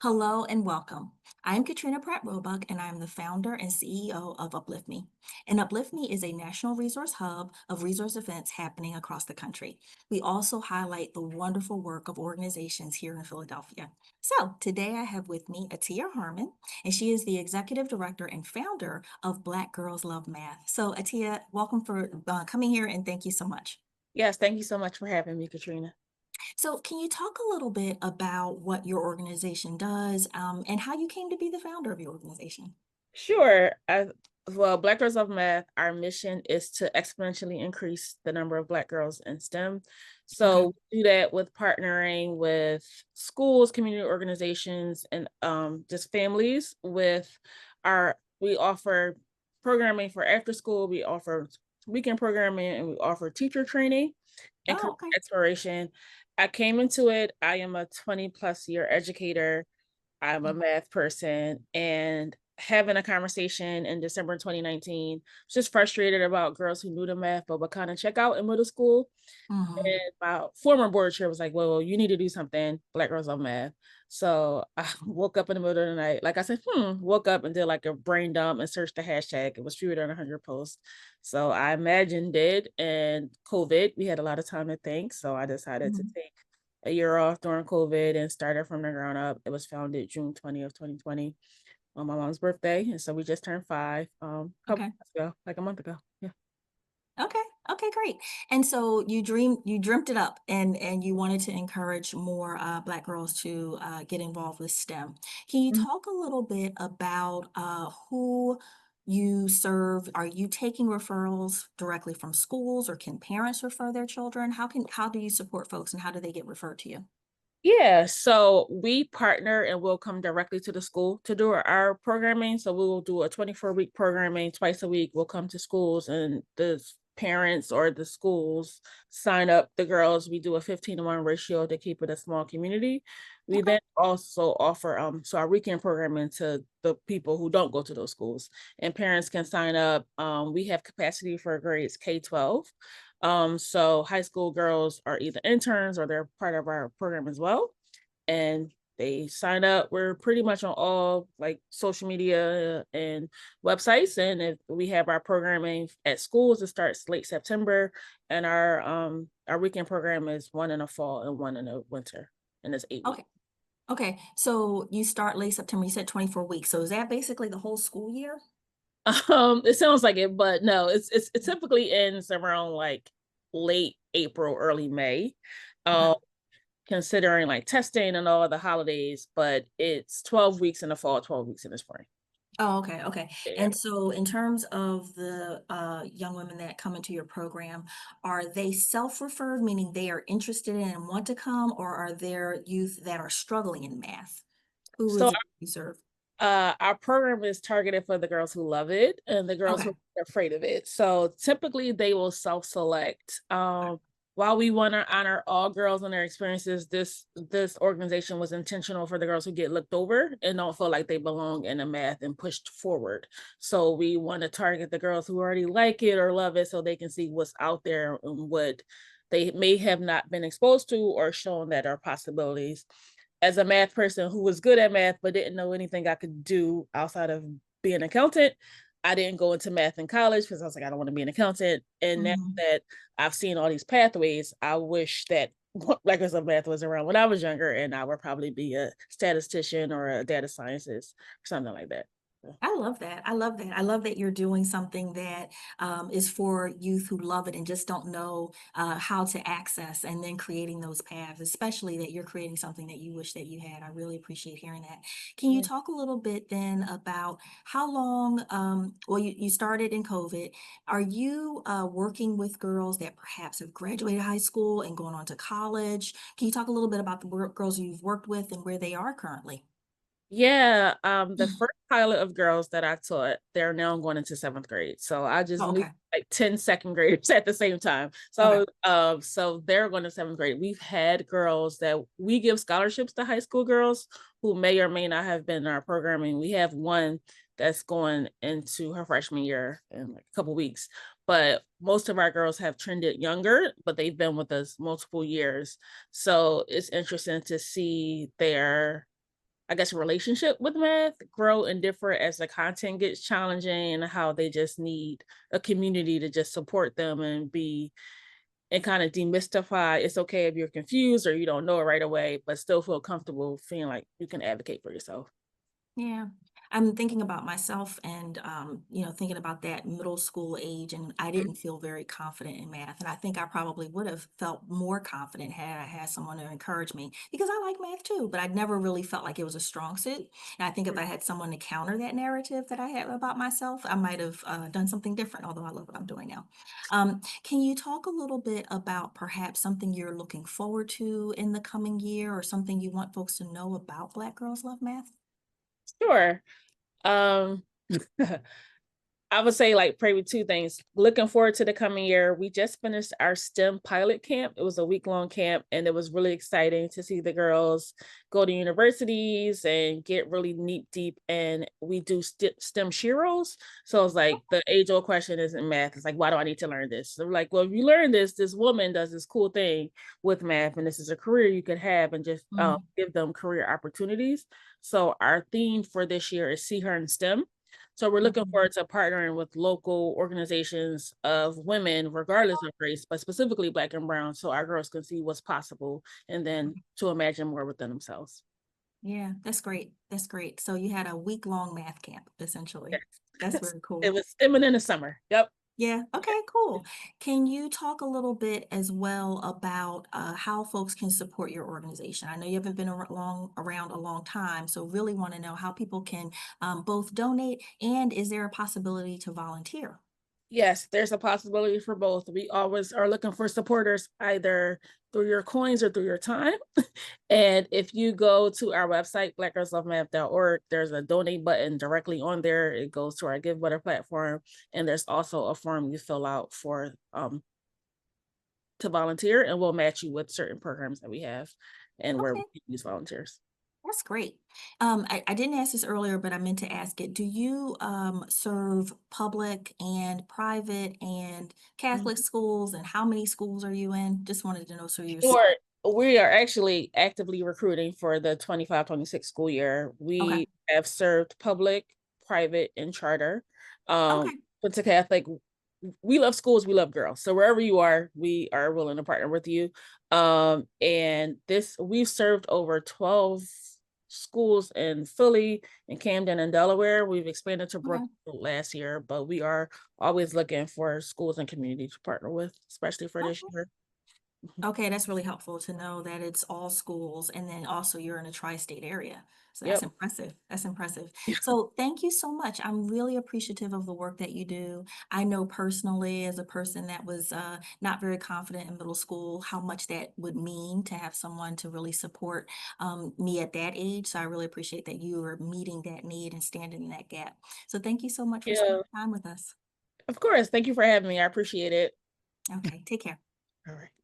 Hello and welcome. I'm Katrina Pratt Roebuck, and I'm the founder and CEO of Uplifme. And Uplifme is a national resource hub of resource events happening across the country. We also highlight the wonderful work of organizations here in Philadelphia. So today I have with me Atiyah Harmon, and she is the executive director and founder of Black Girls Love Math. So Atiyah, welcome for coming here, and thank you so much. Yes, thank you so much for having me, Katrina. So, can you talk a little bit about what your organization does, and how you came to be the founder of your organization? Sure. Well, Black Girls of Math, our mission is to exponentially increase the number of Black girls in STEM. Okay. So we do that with partnering with schools, community organizations, and just families. We offer programming for after school. We offer weekend programming, and we offer teacher training and Oh, career okay. exploration. I came into it. I am a 20 plus year educator. I'm a Mm, math person, and having a conversation in December 2019, just frustrated about girls who knew the math but would kind of check out in middle school. mhm. And my former board chair was like, well, you need to do something. Black girls love math. So I woke up in the middle of the night. Like I said, woke up and did like a brain dump and searched the hashtag. It was fewer than 100 posts. So I imagined it. And COVID, we had a lot of time to think. So I decided to Mhm. take a year off during COVID and started from the ground up. It was founded June 20th, 2020 on my mom's birthday. And so we just turned five a couple Okay. months ago, like a month ago. Yeah. Okay. Okay, great. And so you dreamt it up, and you wanted to encourage more Black girls to get involved with STEM. Can you talk a little bit about who you serve? Are you taking referrals directly from schools, or can parents refer their children? How do you support folks, and how do they get referred to you? Yeah, so we partner and we'll come directly to the school to do our programming. So we will do a 24-week programming twice a week. We'll come to schools and parents or the schools sign up the girls. We do a 15-to-1 ratio to keep it a small community. We Okay. then also offer so our weekend programming to the people who don't go to those schools, and parents can sign up. We have capacity for grades K-12. So high school girls are either interns or they're part of our program as well. And they sign up. We're pretty much on all like social media and websites. And if we have our programming at schools, it starts late September. And our weekend program is one in the fall and one in the winter. And it's 8 weeks. Okay. Okay. So you start late September. You said 24 weeks. So is that basically the whole school year? It sounds like it, but no, it typically ends around like late April, early May. Okay. Um, considering like testing and all of the holidays, but it's 12 weeks in the fall, 12 weeks in the spring. Oh, okay, okay. Yeah. And so in terms of the young women that come into your program, are they self-referred, meaning they are interested in and want to come, or are there youth that are struggling in math? Who So is it you serve? our program is targeted for the girls who love it and the girls who Okay. are afraid of it. So typically they will self-select. While we want to honor all girls and their experiences, this organization was intentional for the girls who get looked over and don't feel like they belong in the math and pushed forward. So we want to target the girls who already like it or love it so they can see what's out there and what they may have not been exposed to or shown that are possibilities. As a math person who was good at math but didn't know anything I could do outside of being an accountant, I didn't go into math in college because I was like, I don't want to be an accountant. And now Mhm. that I've seen all these pathways, I wish that records of math was around when I was younger, and I would probably be a statistician or a data scientist or something like that. I love that. I love that. I love that you're doing something that is for youth who love it and just don't know how to access, and then creating those paths, especially that you're creating something that you wish that you had. I really appreciate hearing that. Can you Yeah. talk a little bit then about how long, well, you started in COVID. Are you working with girls that perhaps have graduated high school and going on to college? Can you talk a little bit about the girls you've worked with and where they are currently? Yeah, the first pilot of girls that I taught, they're now going into 7th grade. So I just Oh, knew okay. like 10 second graders at the same time. Okay. So they're going to 7th grade. We've had girls that we give scholarships to high school girls who may or may not have been in our programming. We have one that's going into her freshman year in like a couple weeks. But most of our girls have trended younger, but they've been with us multiple years. So it's interesting to see their I guess, relationship with math grow and differ as the content gets challenging, and how they just need a community to just support them and kind of demystify it's okay if you're confused or you don't know it right away, but still feel comfortable feeling like you can advocate for yourself. Yeah. I'm thinking about myself and, thinking about that middle school age, and I Mhm. didn't feel very confident in math. And I think I probably would have felt more confident had I had someone to encourage me because I like math too, but I never really felt like it was a strong suit. And I think if I had someone to counter that narrative that I had about myself, I might have done something different, although I love what I'm doing now. Can you talk a little bit about perhaps something you're looking forward to in the coming year or something you want folks to know about Black Girls Love Math? Sure. Um, I would say like probably two things. Looking forward to the coming year. We just finished our STEM pilot camp. It was a week-long camp, and it was really exciting to see the girls go to universities and get really knee deep. And we do STEM sheroes. So it's like the age-old question isn't math. It's like, why do I need to learn this? So we're like, well, if you learn this, this woman does this cool thing with math, and this is a career you could have, and just Mm, give them career opportunities. So our theme for this year is See Her in STEM. So we're looking mhm. forward to partnering with local organizations of women, regardless of race, but specifically Black and Brown, so our girls can see what's possible and then to imagine more within themselves. Yeah, that's great. That's great. So you had a week-long math camp, essentially. That's Yes. very It cool. was stemming in the summer. Yep. Yeah. Okay, cool. Can you talk a little bit as well about how folks can support your organization? I know you haven't been around a long time, so really want to know how people can both donate and is there a possibility to volunteer? Yes, there's a possibility for both. We always are looking for supporters either through your coins or through your time. And if you go to our website, blackgirlslovemath.org, there's a donate button directly on there. It goes to our Give Butter platform. And there's also a form you fill out for to volunteer, and we'll match you with certain programs that we have and where we Okay. can use volunteers. That's great. I didn't ask this earlier, but I meant to ask it. Do you serve public and private and Catholic Mhm. schools? And how many schools are you in? Just wanted to know so you're Sure. We are actually actively recruiting for the 25-26 school year. okay. We have served public, private, and charter. Okay. But to Catholic, we love schools, we love girls. So wherever you are, we are willing to partner with you. And this we've served over 12 schools in Philly and Camden and Delaware. We've expanded to Okay. Brooklyn last year, but we are always looking for schools and community to partner with, especially for this Okay. year. Mhm. Okay, that's really helpful to know that it's all schools and then also you're in a tri-state area. So that's Yep. impressive. That's impressive. So thank you so much. I'm really appreciative of the work that you do. I know personally, as a person that was not very confident in middle school, how much that would mean to have someone to really support me at that age. So I really appreciate that you are meeting that need and standing in that gap. So thank you so much for spending Yeah. time with us. Of course. Thank you for having me. I appreciate it. Okay, take care. All right.